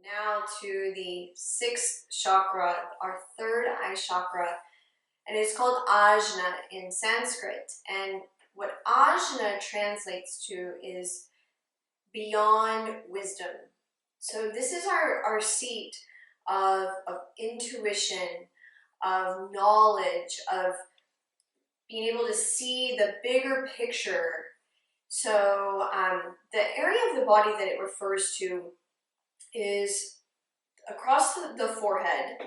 Now to the sixth chakra, our third eye chakra, and it's called Ajna in Sanskrit. And what Ajna translates to is beyond wisdom. So this is our seat of intuition, of knowledge, of being able to see the bigger picture. So the area of the body that it refers to is across the forehead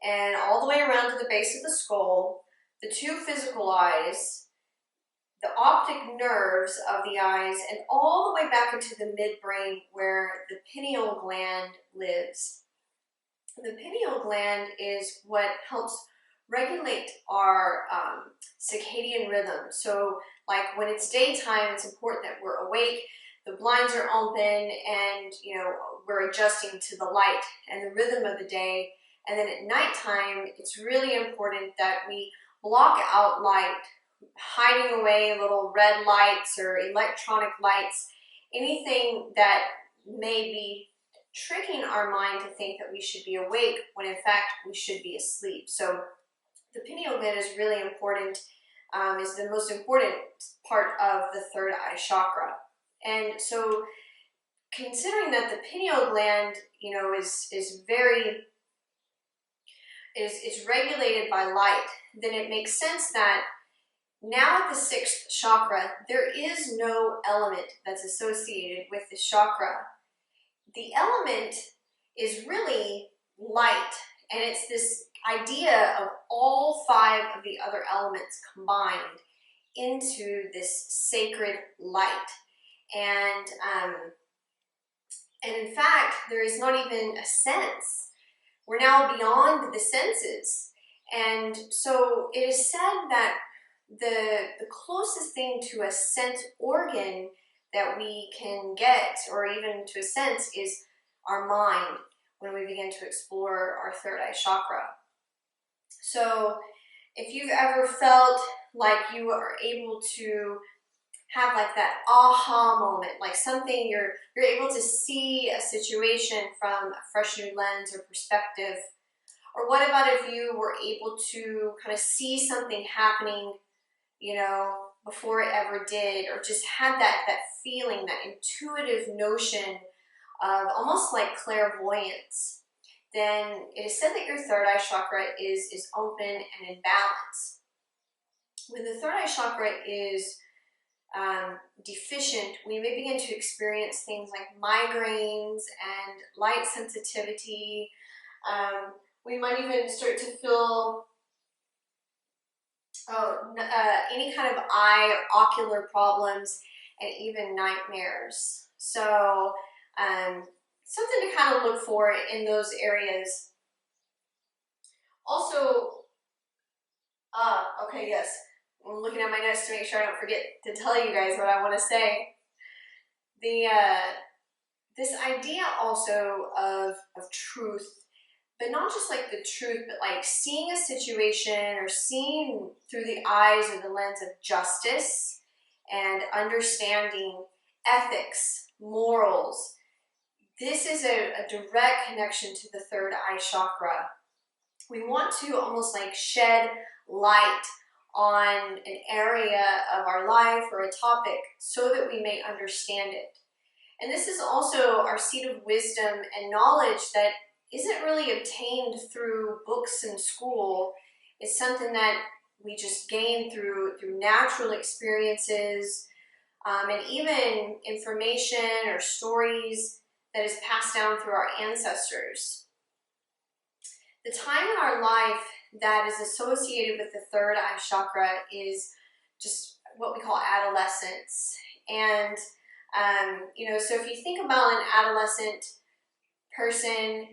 and all the way around to the base of the skull, the two physical eyes, the optic nerves of the eyes, and all the way back into the midbrain where the pineal gland lives. The pineal gland is what helps regulate our circadian rhythm. So like when it's daytime, it's important that we're awake, the blinds are open, and we're adjusting to the light and the rhythm of the day. And then at nighttime, it's really important that we block out light, hiding away little red lights or electronic lights, anything that may be tricking our mind to think that we should be awake when in fact we should be asleep. So the pineal gland is really important, is the most important part of the third eye chakra. And so considering that the pineal gland, is regulated by light, then it makes sense that now at the sixth chakra, there is no element that's associated with the chakra. The element is really light, and it's this idea of all five of the other elements combined into this sacred light. And in fact, there is not even a sense. We're now beyond the senses. And so it is said that the closest thing to a sense organ that we can get, or even to a sense, is our mind when we begin to explore our third eye chakra. So if you've ever felt like you are able to have like that aha moment, like something you're able to see a situation from a fresh new lens or perspective, or what about if you were able to kind of see something happening before it ever did, or just had that feeling, that intuitive notion of almost like clairvoyance, then it is said that your third eye chakra is open and in balance. When the third eye chakra is deficient, we may begin to experience things like migraines and light sensitivity. We might even start to feel any kind of eye or ocular problems, and even nightmares. So something to kind of look for in those areas. Also, okay, yes, I'm looking at my notes to make sure I don't forget to tell you guys what I want to say. This idea also of truth, but not just like the truth, but like seeing a situation or seeing through the eyes or the lens of justice and understanding ethics, morals. This is a direct connection to the third eye chakra. We want to almost like shed light on an area of our life or a topic so that we may understand it. And this is also our seat of wisdom and knowledge that isn't really obtained through books in school. It's something that we just gain through natural experiences, and even information or stories that is passed down through our ancestors. The time in our life that is associated with the third eye chakra is just what we call adolescence. And so if you think about an adolescent person,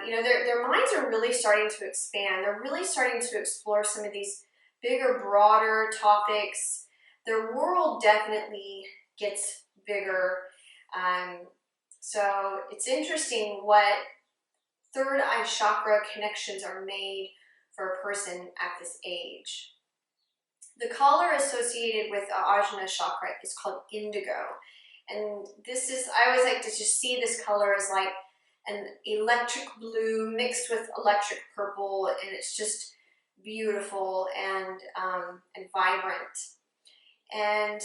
their minds are really starting to expand. They're really starting to explore some of these bigger, broader topics. Their world definitely gets bigger. So it's interesting what third eye chakra connections are made for a person at this age. The color associated with Ajna chakra is called indigo. And this is, I always like to just see this color as like an electric blue mixed with electric purple, and it's just beautiful and vibrant. And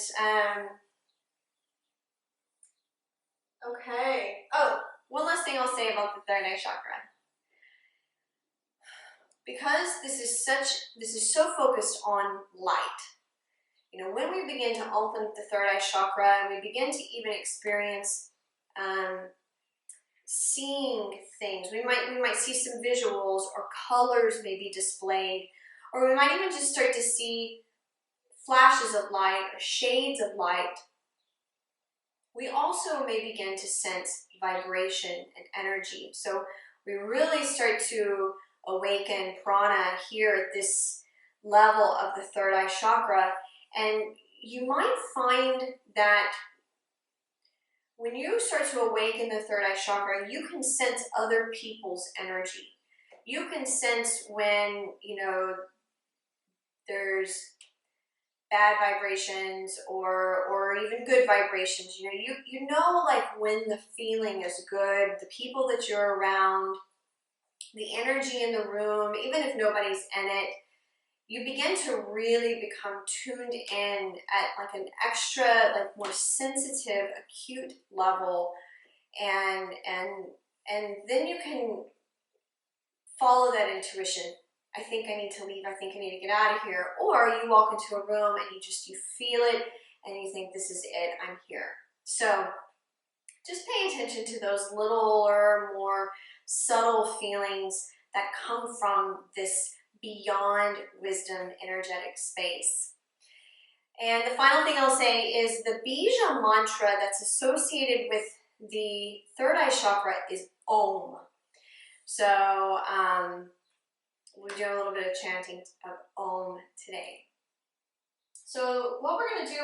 okay. Oh, one last thing I'll say about the third eye chakra. Because this is so focused on light. You know, when we begin to open the third eye chakra and we begin to even experience seeing things, we might see some visuals, or colors may be displayed, or we might even just start to see flashes of light or shades of light. We also may begin to sense vibration and energy. So we really start to awaken prana here at this level of the third eye chakra. And you might find that when you start to awaken the third eye chakra, you can sense other people's energy. You can sense when, you know, there's bad vibrations or even good vibrations. You know, you know, like when the feeling is good, the people that you're around, the energy in the room, even if nobody's in it, you begin to really become tuned in at like an extra, like more sensitive, acute level, and then you can follow that intuition. I think I need to leave, I think I need to get out of here. Or you walk into a room and you feel it and you think, this is it, I'm here. So just pay attention to those little or more subtle feelings that come from this beyond wisdom energetic space. And the final thing I'll say is the bija mantra that's associated with the third eye chakra is Om. So we'll do a little bit of chanting of Om today. So what we're going to do,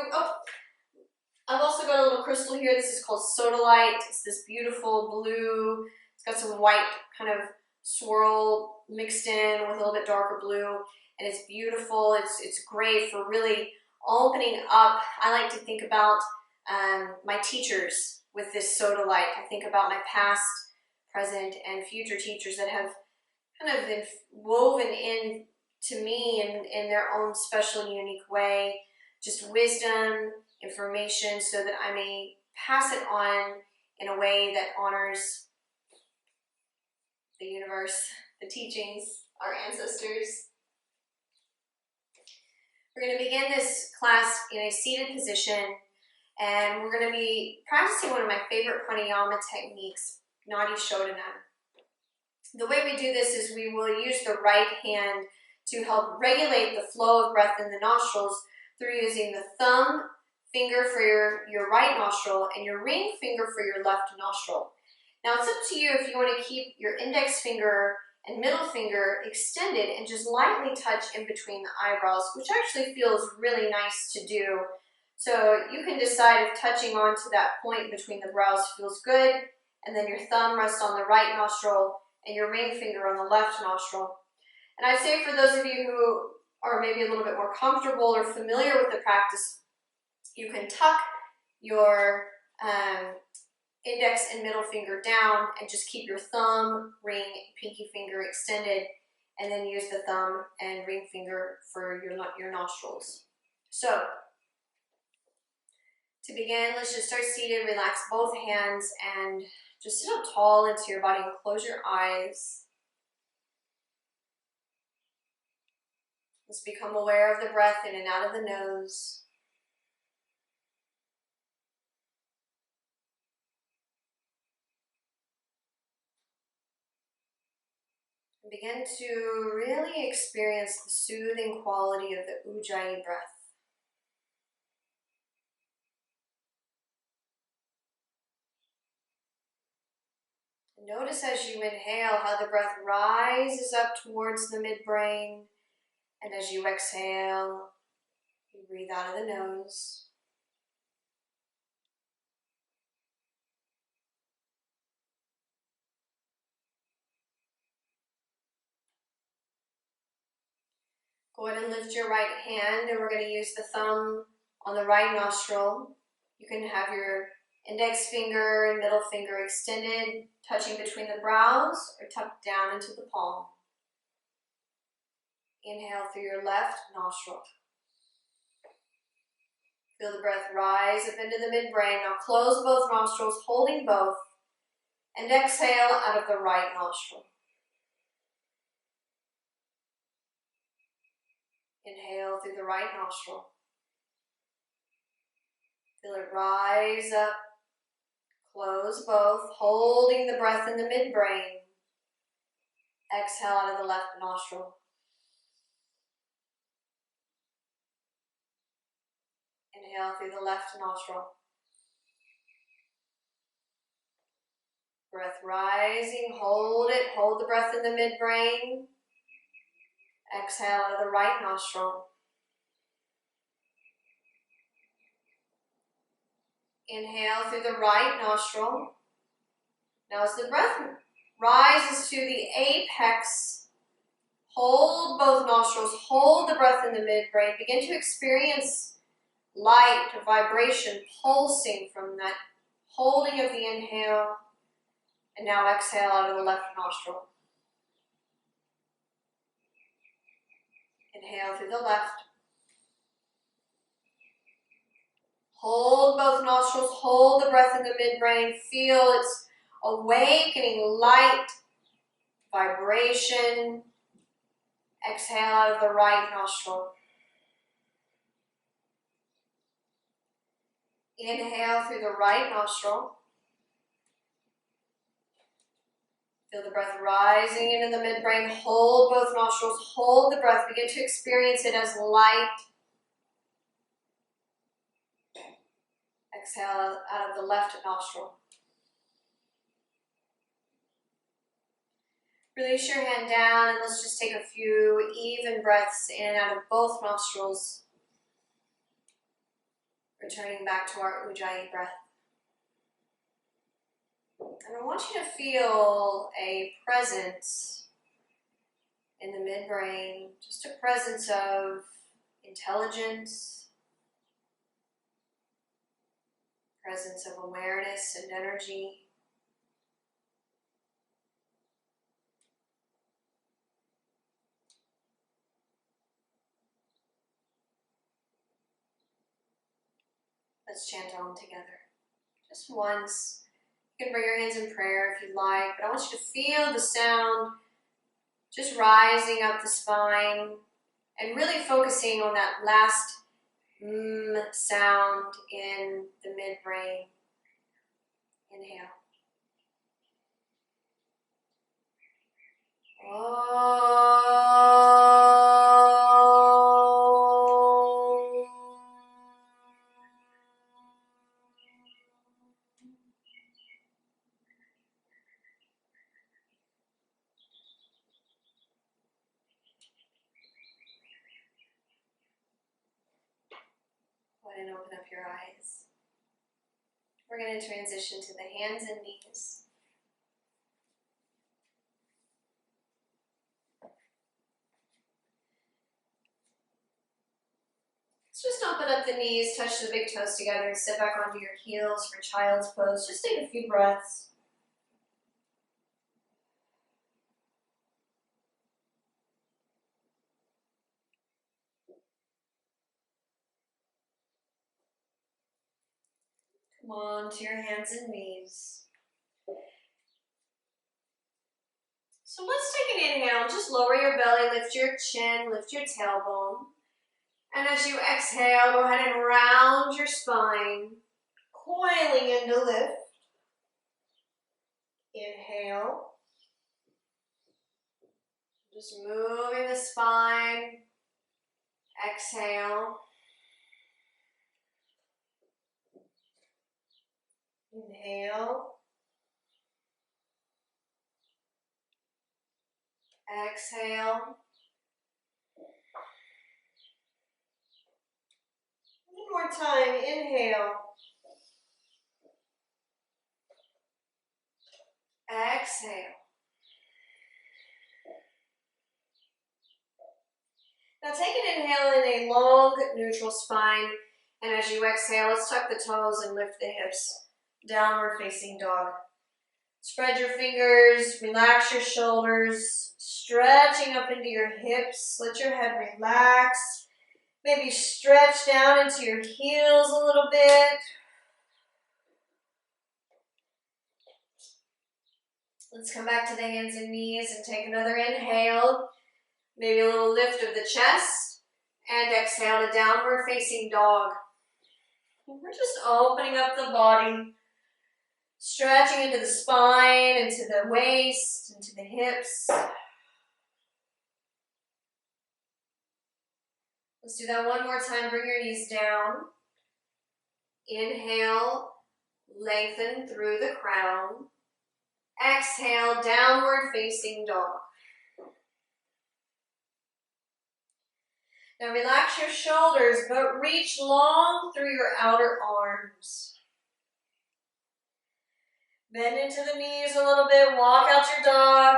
I've also got a little crystal here. This is called sodalite. It's this beautiful blue. It's got some white kind of swirl mixed in with a little bit darker blue, and it's beautiful. It's great for really opening up. I like to think about my teachers with this sodalite. I think about my past, present, and future teachers that have kind of been woven in to me in their own special, unique way, just wisdom, information, so that I may pass it on in a way that honors the universe, the teachings, our ancestors. We're going to begin this class in a seated position, and we're going to be practicing one of my favorite pranayama techniques, Nadi Shodhana. The way we do this is we will use the right hand to help regulate the flow of breath in the nostrils through using the thumb finger for your right nostril and your ring finger for your left nostril. Now it's up to you if you want to keep your index finger and middle finger extended and just lightly touch in between the eyebrows, which actually feels really nice to do. So you can decide if touching onto that point between the brows feels good, and then your thumb rests on the right nostril and your ring finger on the left nostril. And I'd say for those of you who are maybe a little bit more comfortable or familiar with the practice, you can tuck your index and middle finger down and just keep your thumb, ring, pinky finger extended, and then use the thumb and ring finger for your nostrils. So to begin, let's just start seated, relax both hands, and just sit up tall into your body and close your eyes. Let's become aware of the breath in and out of the nose. And begin to really experience the soothing quality of the Ujjayi breath. Notice as you inhale how the breath rises up towards the midbrain, and as you exhale, you breathe out of the nose. Go ahead and lift your right hand, and we're going to use the thumb on the right nostril. You can have your Index finger and middle finger extended, touching between the brows or tucked down into the palm. Inhale through your left nostril. Feel the breath rise up into the midbrain. Now close both nostrils, holding both, and exhale out of the right nostril. Inhale through the right nostril. Feel it rise up. Close both, holding the breath in the midbrain. Exhale out of the left nostril. Inhale through the left nostril. Breath rising, hold it, hold the breath in the midbrain. Exhale out of the right nostril. Inhale through the right nostril. Now as the breath rises to the apex, hold both nostrils, hold the breath in the midbrain. Begin to experience light, vibration pulsing from that holding of the inhale. And now exhale out of the left nostril. Inhale through the left. Hold both nostrils, hold the breath in the midbrain. Feel its awakening light, vibration. Exhale out of the right nostril. Inhale through the right nostril. Feel the breath rising into the midbrain. Hold both nostrils, hold the breath. Begin to experience it as light. Exhale out of the left nostril. Release your hand down and let's just take a few even breaths in and out of both nostrils. Returning back to our Ujjayi breath. And I want you to feel a presence in the midbrain, just a presence of intelligence, presence of awareness and energy. Let's chant Om together. Just once. You can bring your hands in prayer if you like, but I want you to feel the sound just rising up the spine and really focusing on that last sound in the midbrain. Inhale. Go ahead and open up your eyes. We're going to transition to the hands and knees. Let's just open up the knees, touch the big toes together, and sit back onto your heels for child's pose. Just take a few breaths. Come on to your hands and knees. So let's take an inhale. Just lower your belly, lift your chin, lift your tailbone. And as you exhale, go ahead and round your spine, coiling into lift. Inhale. Just moving the spine. Exhale. Inhale. Exhale. One more time. Inhale. Exhale. Now take an inhale in a long, neutral spine. And as you exhale, let's tuck the toes and lift the hips. downward facing dog. Spread your fingers, relax your shoulders, stretching up into your hips. Let your head relax. Maybe stretch down into your heels a little bit. Let's come back to the hands and knees and take another inhale. Maybe a little lift of the chest. And exhale to downward facing dog. We're just opening up the body. Stretching into the spine, into the waist, into the hips. Let's do that one more time. Bring your knees down. Inhale, lengthen through the crown. Exhale, downward facing dog. Now relax your shoulders, but reach long through your outer arms. Bend into the knees a little bit, walk out your dog.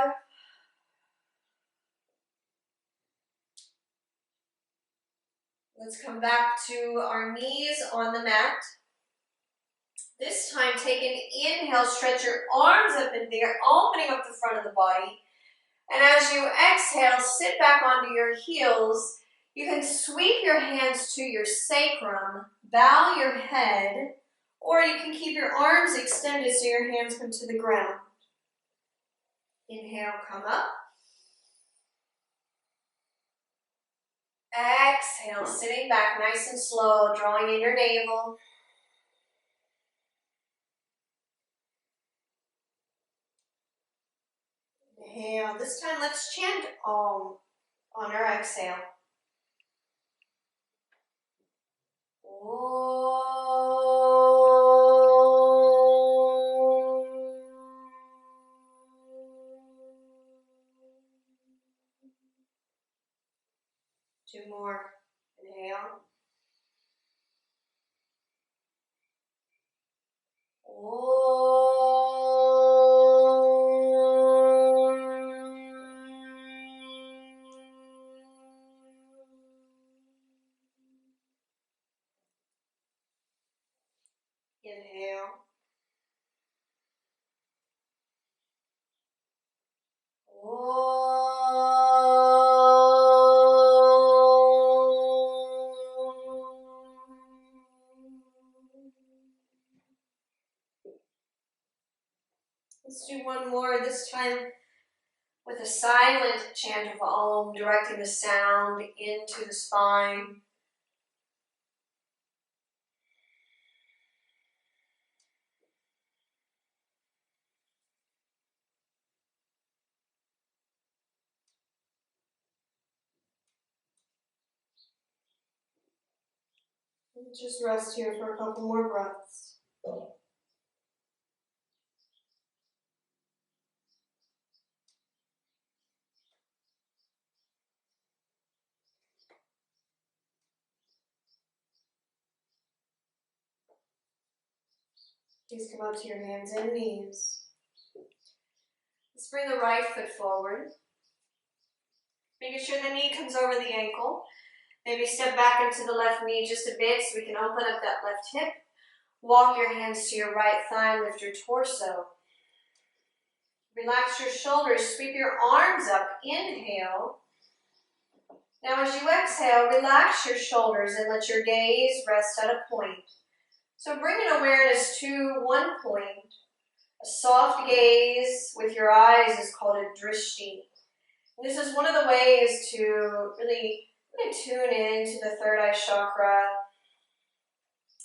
Let's come back to our knees on the mat. This time take an inhale, stretch your arms up in there, opening up the front of the body. And as you exhale, sit back onto your heels. You can sweep your hands to your sacrum, bow your head, or you can keep your arms extended so your hands come to the ground. Inhale, come up. Exhale, sitting back nice and slow, drawing in your navel. Inhale. This time let's chant Om on our exhale. Two more. Inhale. Inhale. Let's do one more, this time with a silent chant of Om, directing the sound into the spine. Just rest here for a couple more breaths. Please come up to your hands and knees. Let's bring the right foot forward. Making sure the knee comes over the ankle. Maybe step back into the left knee just a bit so we can open up that left hip. Walk your hands to your right thigh, lift your torso. Relax your shoulders, sweep your arms up. Inhale. Now as you exhale, relax your shoulders and let your gaze rest at a point. So bring an awareness to one point. A soft gaze with your eyes is called a drishti. And this is one of the ways to really tune into the third eye chakra.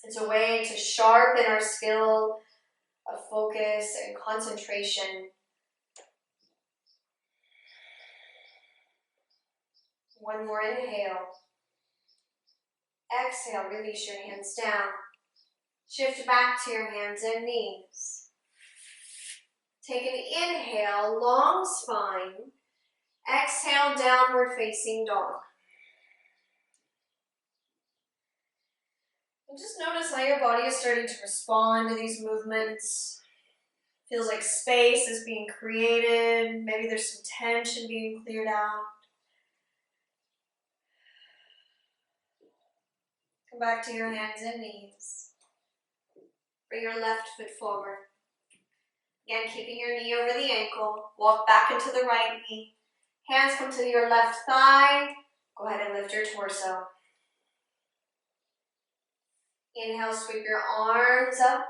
It's a way to sharpen our skill of focus and concentration. One more inhale. Exhale, release your hands down. Shift back to your hands and knees. Take an inhale, long spine. Exhale, downward facing dog. And just notice how your body is starting to respond to these movements. Feels like space is being created. Maybe there's some tension being cleared out. Come back to your hands and knees. Bring your left foot forward. Again, keeping your knee over the ankle. Walk back into the right knee. Hands come to your left thigh. Go ahead and lift your torso. Inhale, sweep your arms up.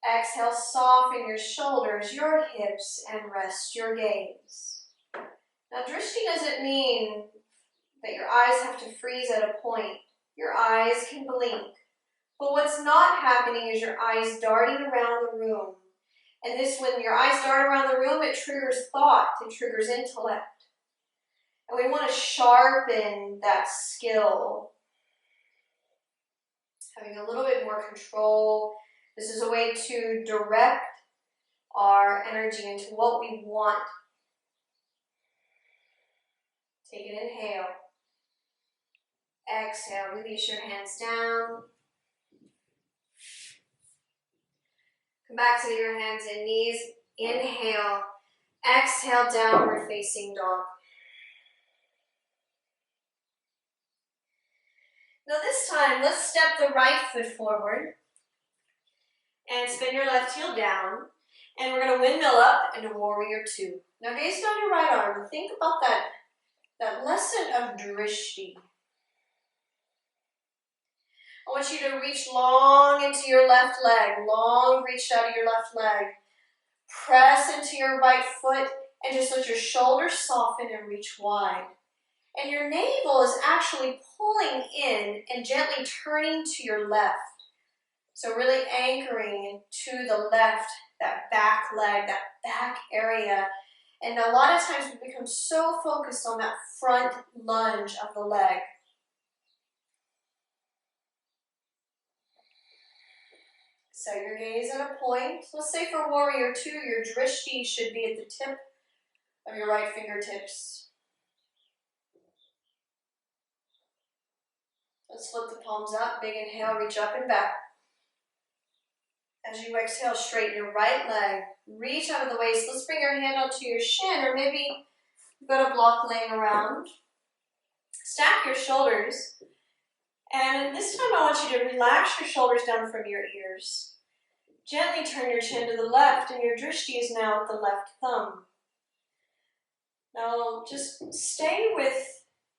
Exhale, soften your shoulders, your hips, and rest your gaze. Now, drishti doesn't mean that your eyes have to freeze at a point. Your eyes can blink. But what's not happening is your eyes darting around the room. And this, when your eyes dart around the room, it triggers thought, it triggers intellect. And we want to sharpen that skill. Having a little bit more control. This is a way to direct our energy into what we want. Take an inhale. Exhale, release your hands down. Come back to your hands and knees. Inhale. Exhale, downward facing dog. Now this time, let's step the right foot forward and spin your left heel down. And we're going to windmill up into warrior two. Now gaze down your right arm. Think about that lesson of drishti. I want you to reach long into your left leg. Long reach out of your left leg. Press into your right foot and just let your shoulders soften and reach wide. And your navel is actually pulling in and gently turning to your left. So really anchoring to the left, that back leg, that back area. And a lot of times we become so focused on that front lunge of the leg. Set your gaze at a point. Let's say for warrior two, your drishti should be at the tip of your right fingertips. Let's flip the palms up. Big inhale, reach up and back. As you exhale, straighten your right leg. Reach out of the waist. Let's bring your hand onto your shin, or maybe you've got a block laying around. Stack your shoulders. And this time I want you to relax your shoulders down from your ears. Gently turn your chin to the left, and your drishti is now at the left thumb. Now just stay with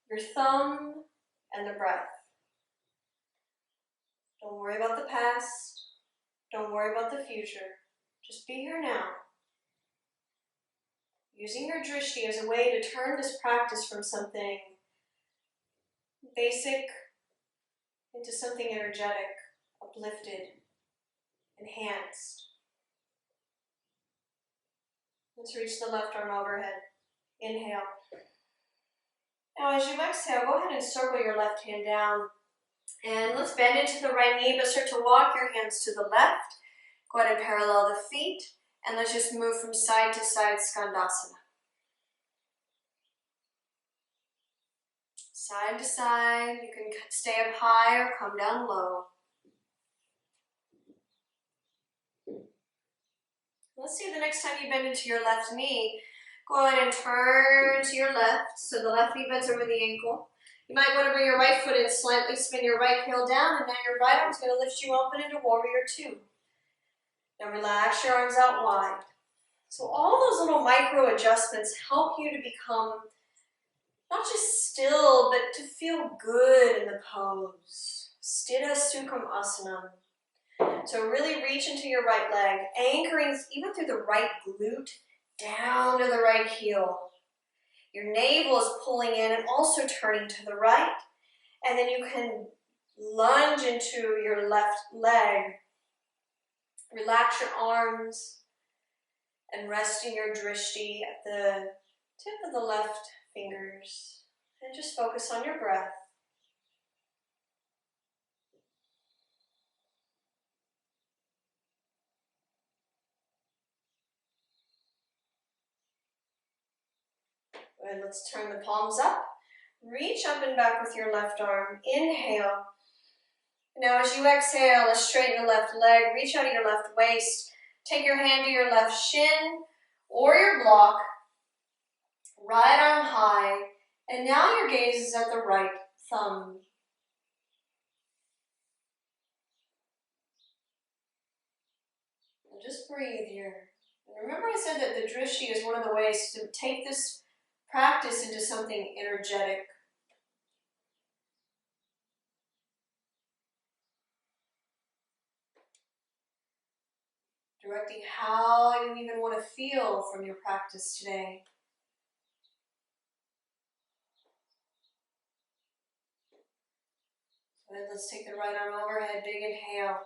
your thumb and the breath. Don't worry about the past. Don't worry about the future. Just be here now. Using your drishti as a way to turn this practice from something basic into something energetic, uplifted, enhanced. Let's reach the left arm overhead. Inhale. Now as you exhale, go ahead and circle your left hand down. And let's bend into the right knee, but start to walk your hands to the left. Go ahead and parallel the feet. And let's just move from side to side, Skandasana. Side to side. You can stay up high or come down low. Let's see, the next time you bend into your left knee, go ahead and turn to your left. So the left knee bends over the ankle. You might want to bring your right foot in slightly, spin your right heel down, and now your right arm is going to lift you up and into warrior two. Now relax your arms out wide. So all those little micro adjustments help you to become not just still, but to feel good in the pose. Sthita Sukham Asanam. So really reach into your right leg, anchoring even through the right glute, down to the right heel. Your navel is pulling in and also turning to the right. And then you can lunge into your left leg. Relax your arms and resting your drishti at the tip of the left fingers. And just focus on your breath. Good, let's turn the palms up. Reach up and back with your left arm. Inhale. Now as you exhale, let's straighten the left leg. Reach out of your left waist. Take your hand to your left shin or your block. Right arm high. And now your gaze is at the right thumb. And just breathe here. And remember I said that the drishti is one of the ways to take this practice into something energetic. Directing how you even want to feel from your practice today. Good, let's take the right arm overhead, big inhale.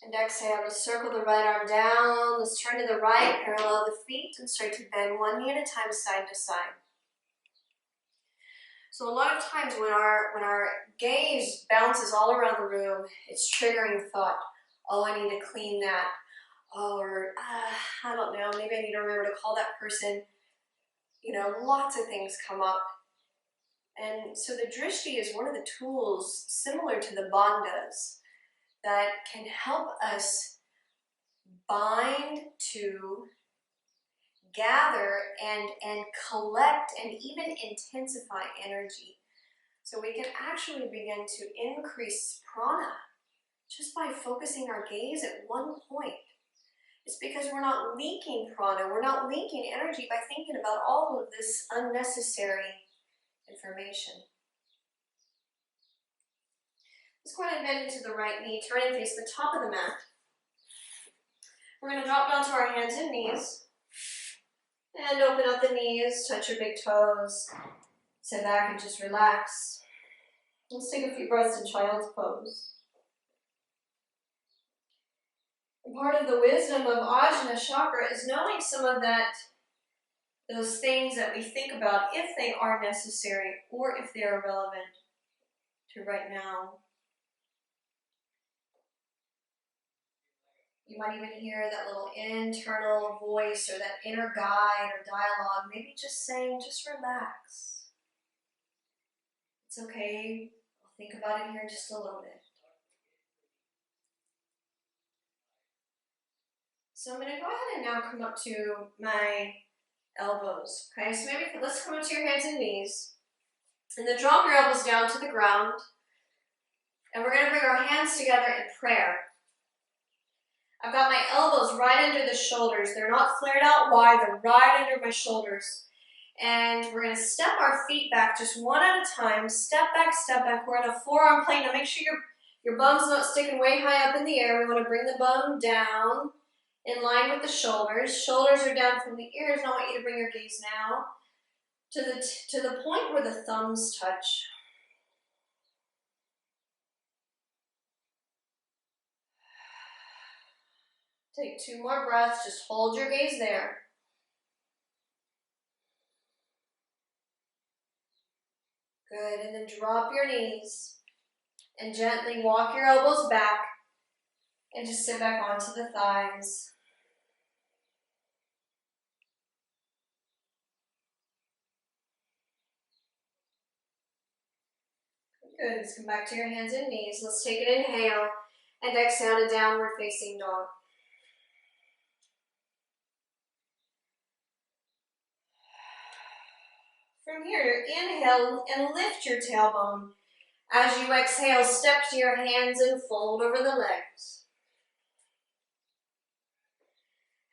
And exhale, let's circle the right arm down. Let's turn to the right, parallel the feet, and start to bend one knee at a time, side to side. So a lot of times when our gaze bounces all around the room, it's triggering thought. Oh, I need to clean that. Oh, or I don't know, maybe I need to remember to call that person. You know, lots of things come up. And so the drishti is one of the tools similar to the bandhas that can help us bind to, gather, and collect and even intensify energy. So we can actually begin to increase prana just by focusing our gaze at one point. It's because we're not leaking prana, we're not leaking energy by thinking about all of this unnecessary information. Let's go ahead and bend into the right knee, turn and face the top of the mat. We're going to drop down to our hands and knees. And open up the knees, touch your big toes. Sit back and just relax. Let's take a few breaths in child's pose. And part of the wisdom of Ajna Chakra is knowing some of those things that we think about if they are necessary or if they are relevant to right now. You might even hear that little internal voice or that inner guide or dialogue, maybe just saying, just relax. It's okay. I'll think about it here in just a little bit. So I'm going to go ahead and now come up to my elbows. Okay, so maybe let's come up to your hands and knees. And then drop your elbows down to the ground. And we're going to bring our hands together in prayer. I've got my elbows right under the shoulders. They're not flared out wide, they're right under my shoulders. And we're going to step our feet back just one at a time. Step back, step back. We're in a forearm plank. Now make sure your bum's not sticking way high up in the air. We want to bring the bum down in line with the shoulders. Shoulders are down from the ears. And I want you to bring your gaze now to the point where the thumbs touch. Take 2 more breaths. Just hold your gaze there. Good, and then drop your knees and gently walk your elbows back and just sit back onto the thighs. Good, let's come back to your hands and knees. Let's take an inhale and exhale to downward facing dog. From here, inhale and lift your tailbone. As you exhale, step to your hands and fold over the legs.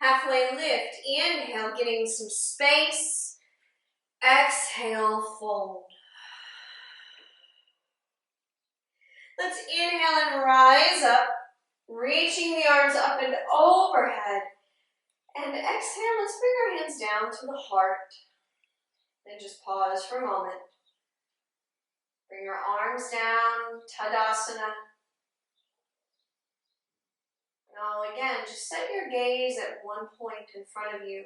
Halfway lift, inhale, getting some space. Exhale, fold. Let's inhale and rise up, reaching the arms up and overhead. And exhale, let's bring our hands down to the heart. And just pause for a moment. Bring your arms down, Tadasana. Now again, just set your gaze at one point in front of you.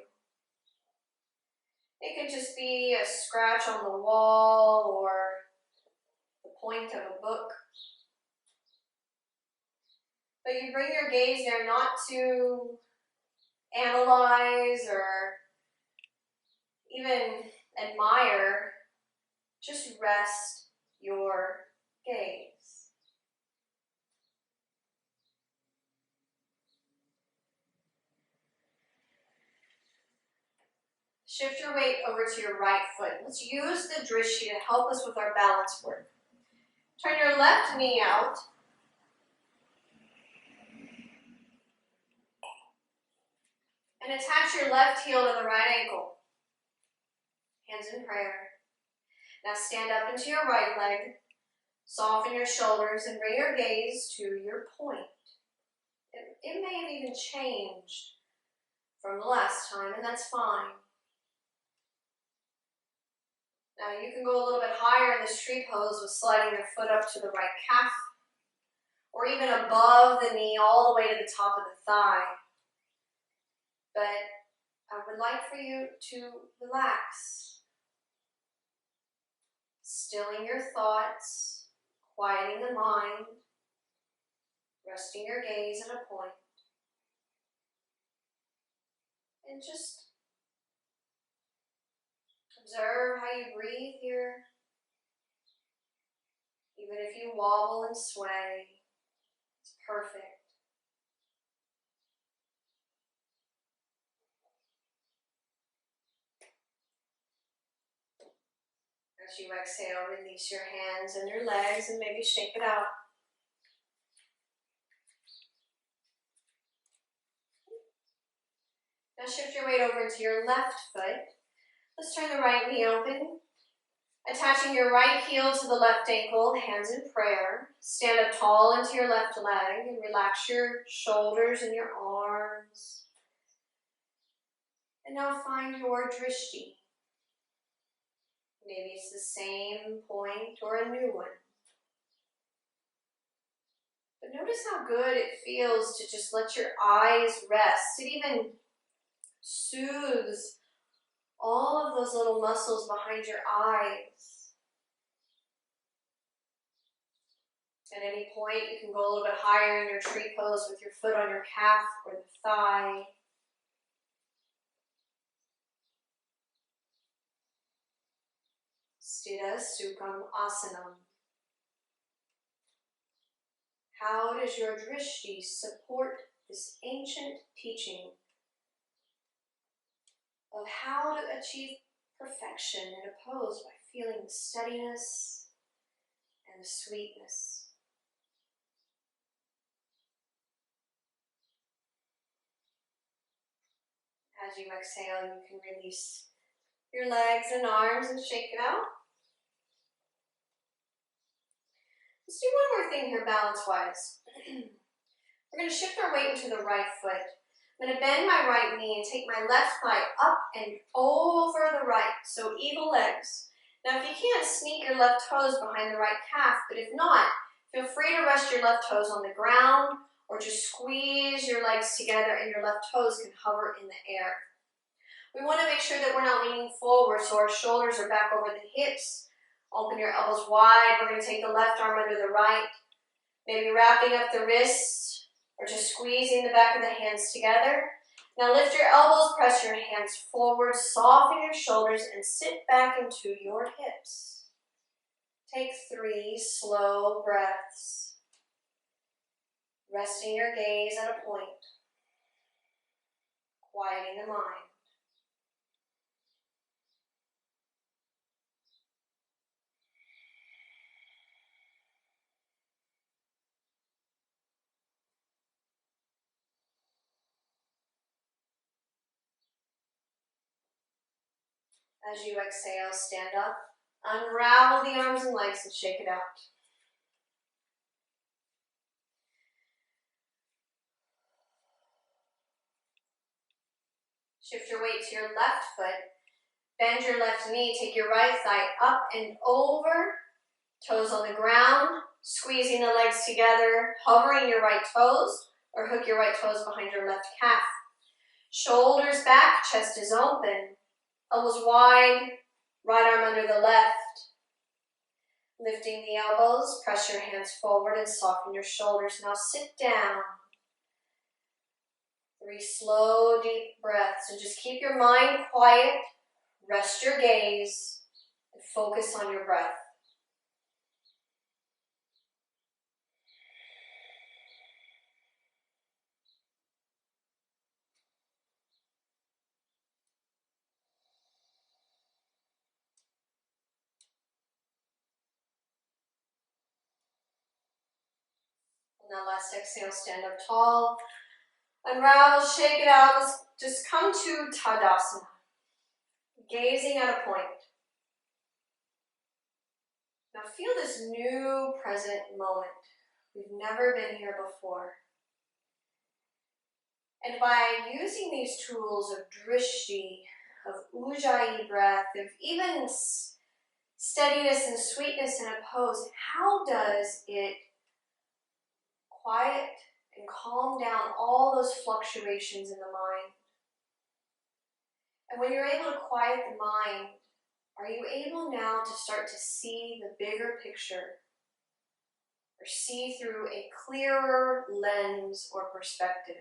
It could just be a scratch on the wall or the point of a book. But you bring your gaze there not to analyze or even admire, just rest your gaze. Shift your weight over to your right foot. Let's use the drishti to help us with our balance work. Turn your left knee out. And attach your left heel to the right ankle. Hands in prayer. Now stand up into your right leg. Soften your shoulders and bring your gaze to your point. It may have even changed from the last time, and that's fine. Now you can go a little bit higher in this tree pose with sliding your foot up to the right calf, or even above the knee all the way to the top of the thigh. But I would like for you to relax, stilling your thoughts, quieting the mind, resting your gaze at a point, and just observe how you breathe here. Even if you wobble and sway, it's perfect. As you exhale, release your hands and your legs and maybe shake it out. Now shift your weight over into your left foot. Let's turn the right knee open. Attaching your right heel to the left ankle, hands in prayer. Stand up tall into your left leg and relax your shoulders and your arms. And now find your drishti. Maybe it's the same point or a new one. But notice how good it feels to just let your eyes rest. It even soothes all of those little muscles behind your eyes. At any point, you can go a little bit higher in your tree pose with your foot on your calf or the thigh. Sthira Sukham Asanam. How does your drishti support this ancient teaching of how to achieve perfection in a pose by feeling the steadiness and the sweetness? As you exhale, you can release your legs and arms and shake it out. Let's do one more thing here balance-wise. We're going to shift our weight into the right foot. I'm going to bend my right knee and take my left thigh up and over the right, so eagle legs. Now if you can't, sneak your left toes behind the right calf, but if not, feel free to rest your left toes on the ground or just squeeze your legs together and your left toes can hover in the air. We want to make sure that we're not leaning forward so our shoulders are back over the hips. Open your elbows wide. We're going to take the left arm under the right, maybe wrapping up the wrists or just squeezing the back of the hands together. Now lift your elbows, press your hands forward, soften your shoulders, and sit back into your hips. Take 3 slow breaths, resting your gaze at a point, quieting the mind. As you exhale, stand up, unravel the arms and legs and shake it out. Shift your weight to your left foot, bend your left knee, take your right thigh up and over, toes on the ground, squeezing the legs together, hovering your right toes, or hook your right toes behind your left calf. Shoulders back, chest is open, elbows wide, right arm under the left. Lifting the elbows, press your hands forward and soften your shoulders. Now sit down. 3 slow, deep breaths, and just keep your mind quiet, rest your gaze, and focus on your breath. On that last exhale, stand up tall, unravel, shake it out. Let's just come to Tadasana, gazing at a point. Now feel this new present moment. We've never been here before. And by using these tools of drishti, of ujjayi breath, of even steadiness and sweetness in a pose, how does it quiet and calm down all those fluctuations in the mind? And when you're able to quiet the mind, are you able now to start to see the bigger picture, or see through a clearer lens or perspective?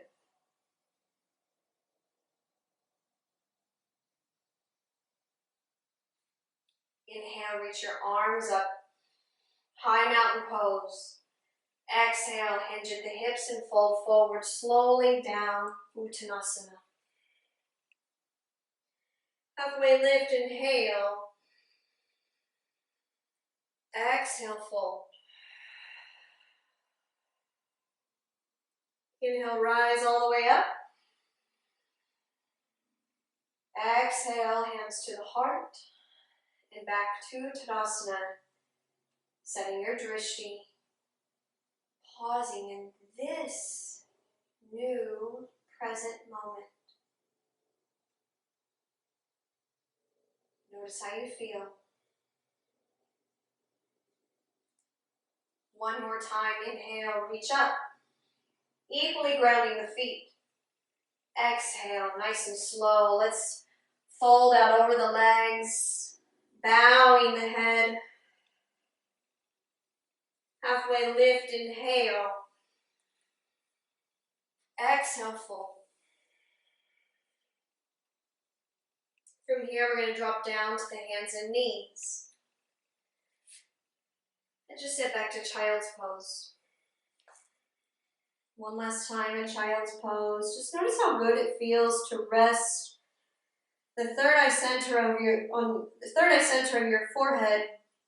Inhale, reach your arms up, high mountain pose. Exhale, hinge at the hips and fold forward, slowly down, Uttanasana. Halfway lift, inhale. Exhale, fold. Inhale, rise all the way up. Exhale, hands to the heart. And back to Tadasana, setting your drishti. Pausing in this new present moment. Notice how you feel. One more time, inhale, reach up. Equally grounding the feet. Exhale, nice and slow. Let's fold out over the legs, bowing the head. Halfway lift, inhale. Exhale, fold. From here, we're going to drop down to the hands and knees. And just sit back to child's pose. One last time in child's pose. Just notice how good it feels to rest the third eye center of your forehead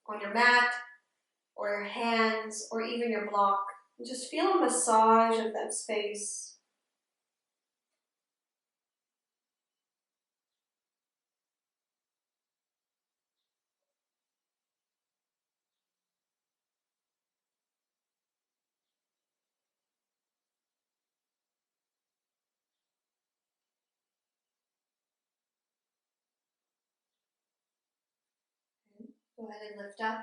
on your mat, or your hands, or even your block. And just feel a massage of that space. Go ahead and lift up.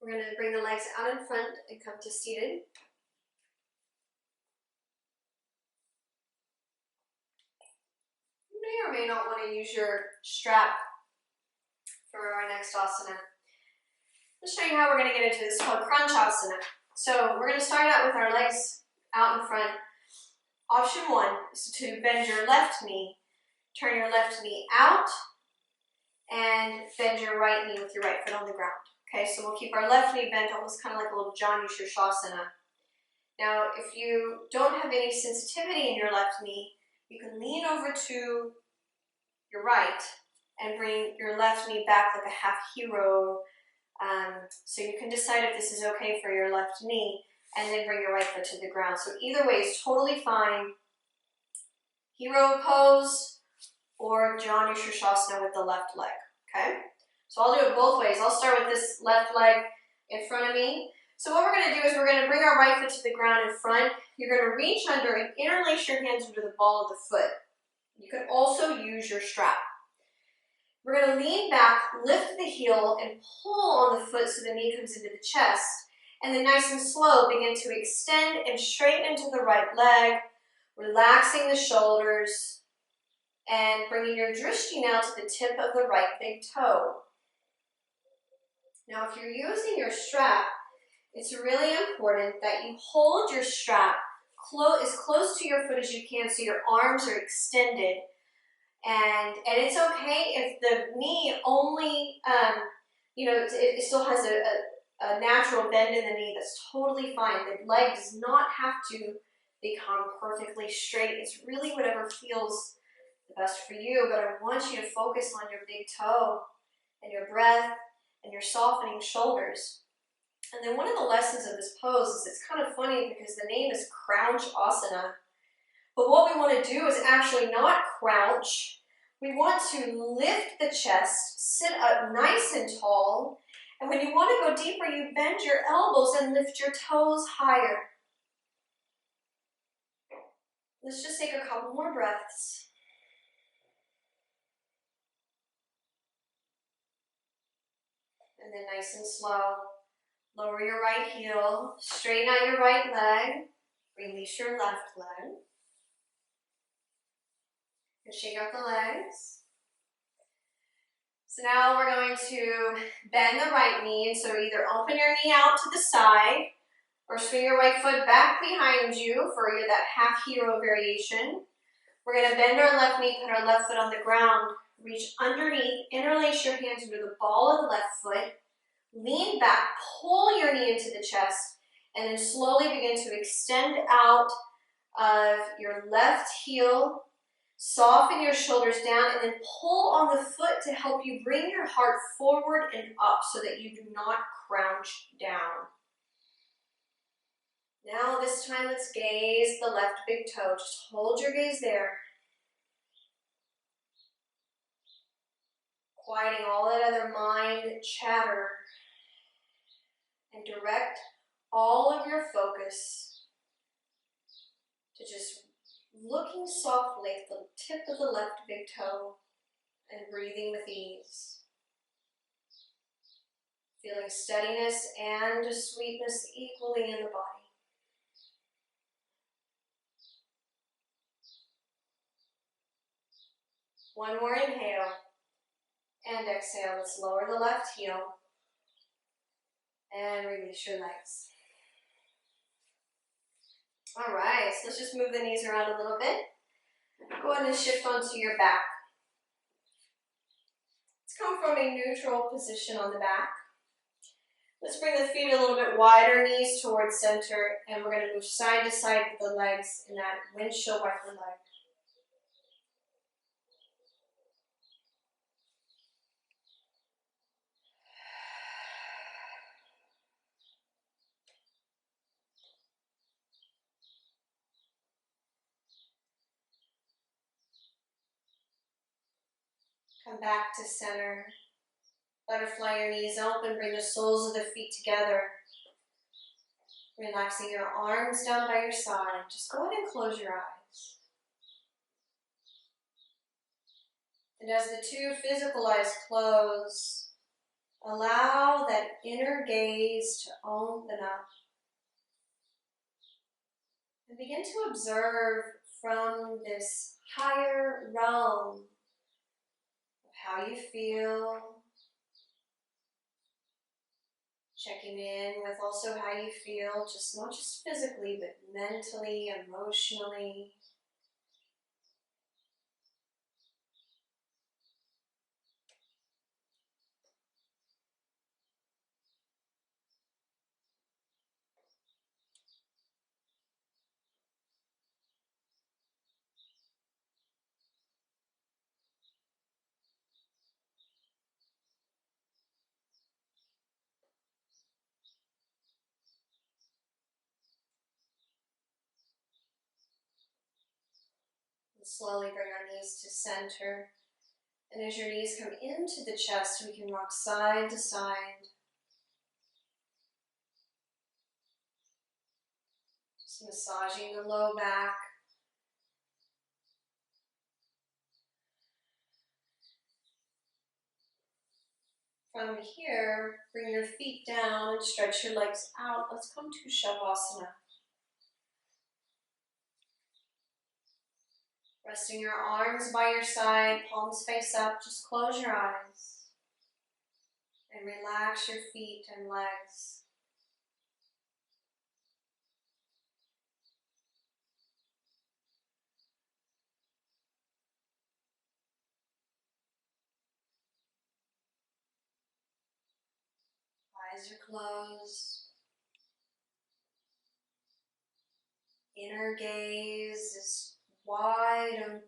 We're going to bring the legs out in front and come to seated. You may or may not want to use your strap for our next asana. Let's show you how we're going to get into this. It's called crunch asana. So we're going to start out with our legs out in front. Option one is to bend your left knee, turn your left knee out, and bend your right knee with your right foot on the ground. Okay, so we'll keep our left knee bent, almost kind of like a little Janu Shirshasana. Now, if you don't have any sensitivity in your left knee, you can lean over to your right and bring your left knee back like a half hero. So you can decide if this is okay for your left knee, and then bring your right foot to the ground. So either way is totally fine. Hero pose or Janu Shirshasana with the left leg, okay? So I'll do it both ways. I'll start with this left leg in front of me. So what we're going to do is we're going to bring our right foot to the ground in front. You're going to reach under and interlace your hands under the ball of the foot. You can also use your strap. We're going to lean back, lift the heel, and pull on the foot so the knee comes into the chest. And then nice and slow, begin to extend and straighten into the right leg, relaxing the shoulders, and bringing your drishti now to the tip of the right big toe. Now, if you're using your strap, it's really important that you hold your strap as close to your foot as you can so your arms are extended. And it's okay if the knee only, it still has a natural bend in the knee. That's totally fine. The leg does not have to become perfectly straight. It's really whatever feels the best for you, but I want you to focus on your big toe and your breath and your softening shoulders. And then one of the lessons of this pose is it's kind of funny because the name is Crouch Asana, But what we want to do is actually not crouch. We want to lift the chest, sit up nice and tall. And when you want to go deeper, you bend your elbows and lift your toes higher. Let's just take a couple more breaths. And then nice and slow, lower your right heel, straighten out your right leg, release your left leg. And shake out the legs. So now we're going to bend the right knee. So either open your knee out to the side or swing your right foot back behind you for that half hero variation. We're going to bend our left knee, put our left foot on the ground, reach underneath, interlace your hands under the ball of the left foot, lean back, pull your knee into the chest, and then slowly begin to extend out of your left heel. Soften your shoulders down and then pull on the foot to help you bring your heart forward and up so that you do not crouch down. Now this time let's gaze the left big toe. Just hold your gaze there. Quieting all that other mind chatter and direct all of your focus to just looking softly at the tip of the left big toe and breathing with ease. Feeling steadiness and sweetness equally in the body. One more inhale and exhale. Let's lower the left heel and release your legs. All right, so let's just move the knees around a little bit. Go ahead and shift onto your back. Let's come from a neutral position on the back. Let's bring the feet a little bit wider, knees towards center, and we're going to move side to side with the legs in that windshield wiper leg. Come back to center. Butterfly your knees open, bring the soles of the feet together. Relaxing your arms down by your side. Just go ahead and close your eyes. And as the two physical eyes close, allow that inner gaze to open up. And begin to observe from this higher realm of how you feel. Checking in with also how you feel, just not just physically, but mentally, emotionally. Slowly bring our knees to center. And as your knees come into the chest, we can rock side to side. Just massaging the low back. From here, bring your feet down and stretch your legs out. Let's come to Shavasana. Resting your arms by your side, palms face up, just close your eyes. And relax your feet and legs. Eyes are closed. Inner gaze is wide open.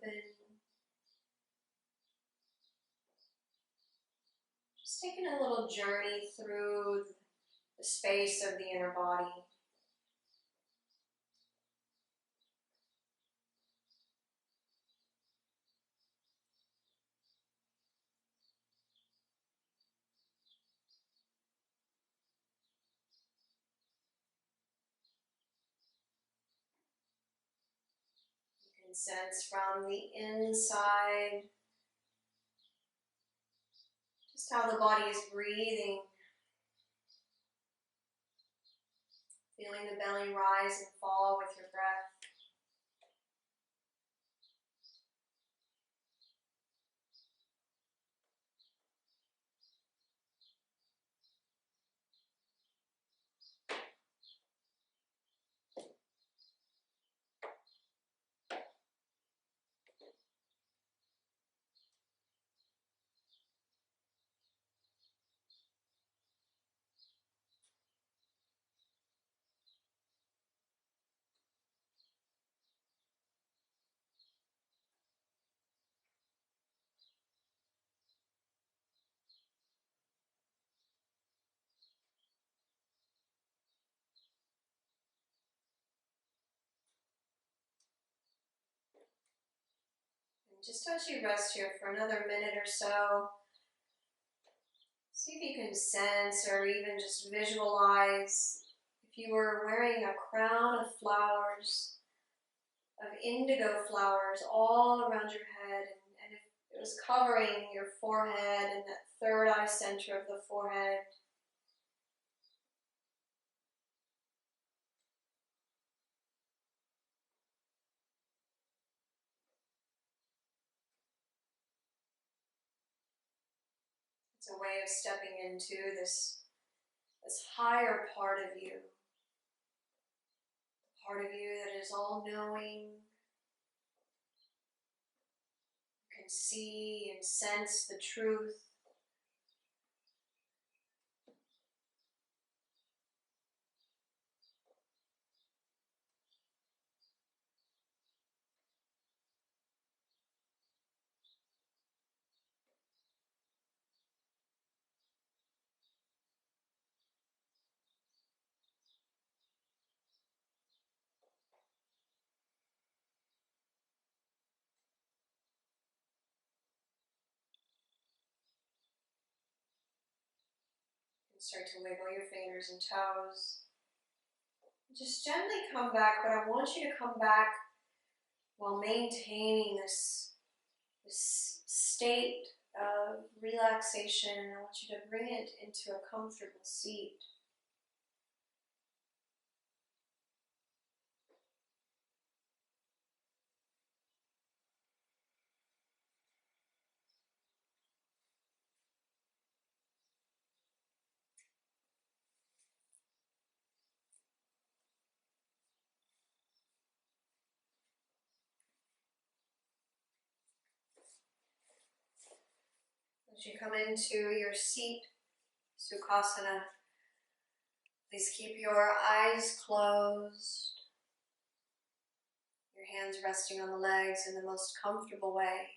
Just taking a little journey through the space of the inner body. And sense from the inside just how the body is breathing. Feeling the belly rise and fall with your breath. And just as you rest here for another minute or so, see if you can sense or even just visualize if you were wearing a crown of flowers, of indigo flowers all around your head, and if it was covering your forehead and that third eye center of the forehead. It's a way of stepping into this higher part of you, the part of you that is all-knowing, can see and sense the truth. And start to wiggle your fingers and toes. Just gently come back, but I want you to come back while maintaining this state of relaxation. I want you to bring it into a comfortable seat. As you come into your seat, Sukhasana, please keep your eyes closed, your hands resting on the legs in the most comfortable way.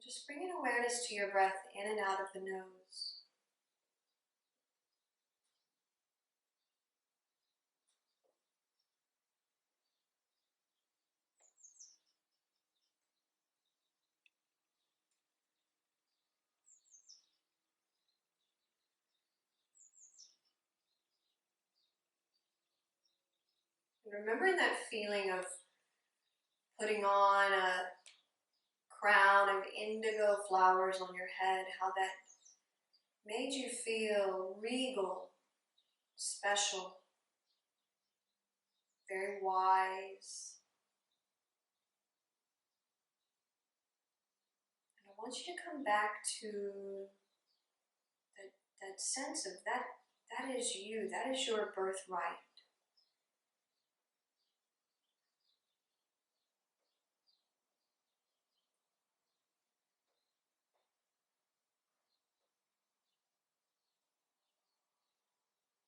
Just bring an awareness to your breath in and out of the nose. And remembering that feeling of putting on a crown of indigo flowers on your head, how that made you feel regal, special, very wise. And I want you to come back to that sense of that is you, that is your birthright.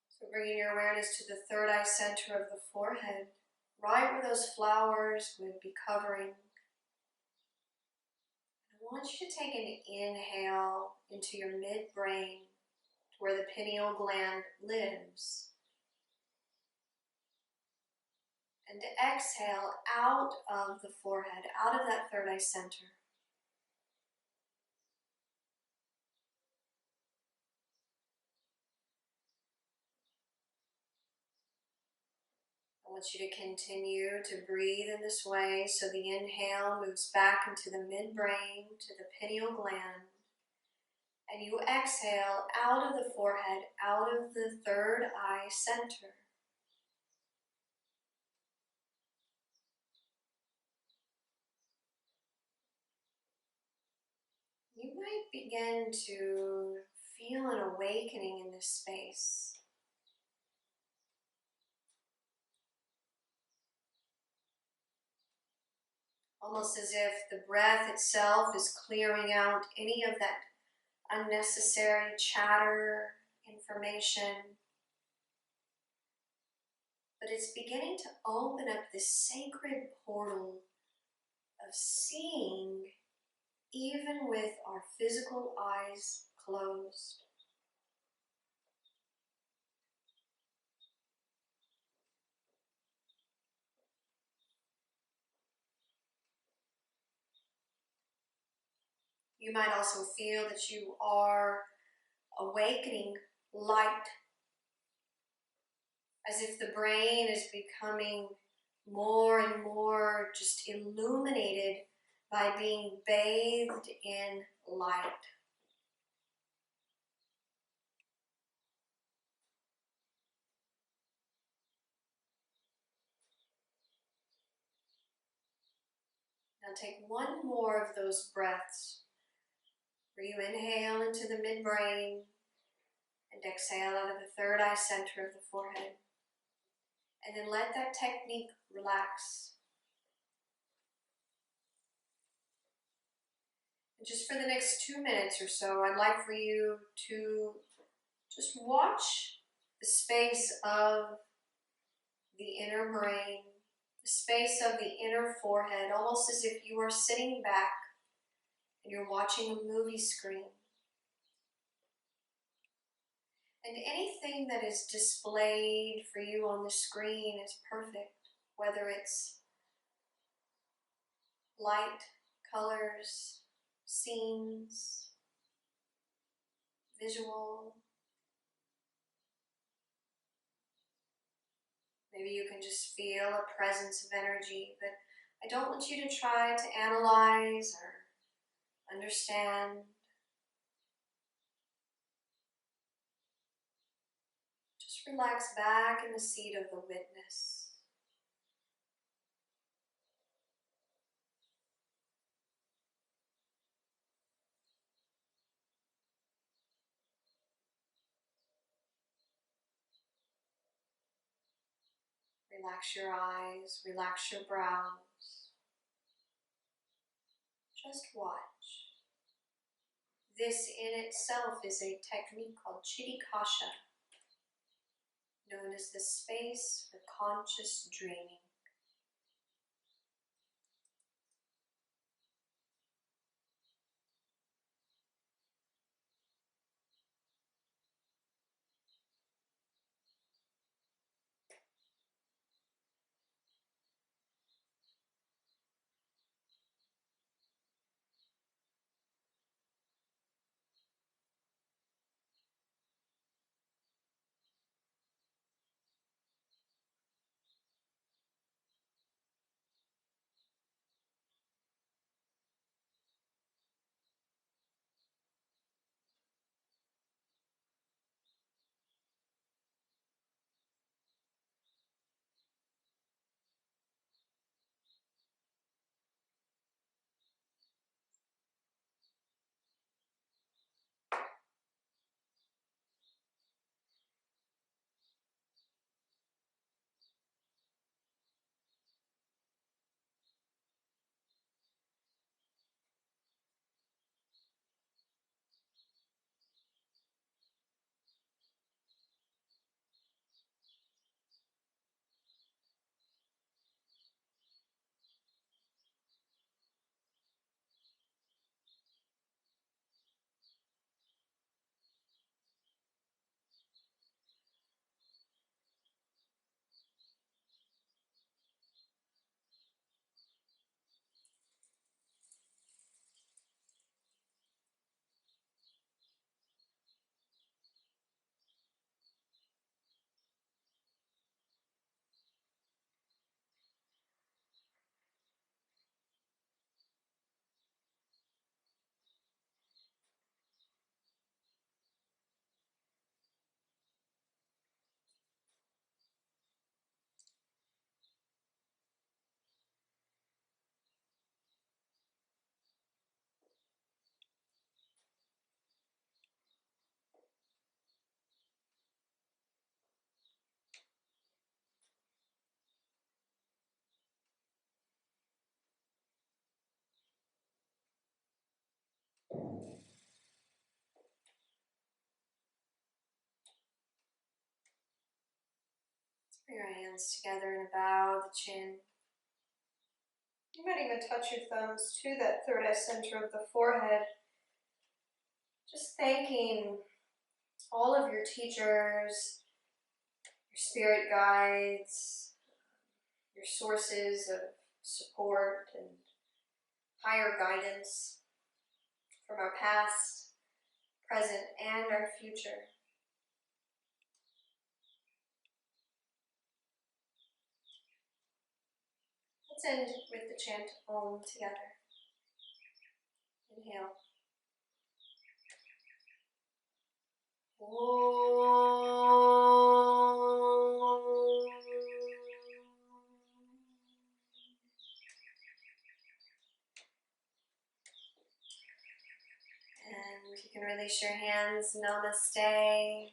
So bringing your awareness to the third eye center of the forehead, right where those flowers would be covering. I want you to take an inhale into your midbrain, where the pineal gland lives. And to exhale out of the forehead, out of that third eye center. want you to continue to breathe in this way. So the inhale moves back into the midbrain, to the pineal gland. And you exhale out of the forehead, out of the third eye center. You might begin to feel an awakening in this space. Almost as if the breath itself is clearing out any of that unnecessary chatter, information. But it's beginning to open up this sacred portal of seeing even with our physical eyes closed. You might also feel that you are awakening light, as if the brain is becoming more and more just illuminated by being bathed in light. Now take one more of those breaths where you inhale into the midbrain and exhale out of the third eye center of the forehead. And then let that technique relax. And just for the next 2 minutes or so, I'd like for you to just watch the space of the inner brain, the space of the inner forehead, almost as if you are sitting back and you're watching a movie screen. And anything that is displayed for you on the screen is perfect, whether it's light, colors, scenes, visual. Maybe you can just feel a presence of energy, but I don't want you to try to analyze or understand. Just relax back in the seat of the witness. Relax your eyes, relax your brows. Just watch. This in itself is a technique called Chitikasha, known as the space for conscious dreaming. Bring your hands together and bow the chin. You might even touch your thumbs to that third eye center of the forehead. Just thanking all of your teachers, your spirit guides, your sources of support and higher guidance from our past, present, and our future. Let's end with the chant Om together. Inhale. And you can release your hands. Namaste.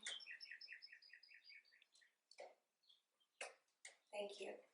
Thank you.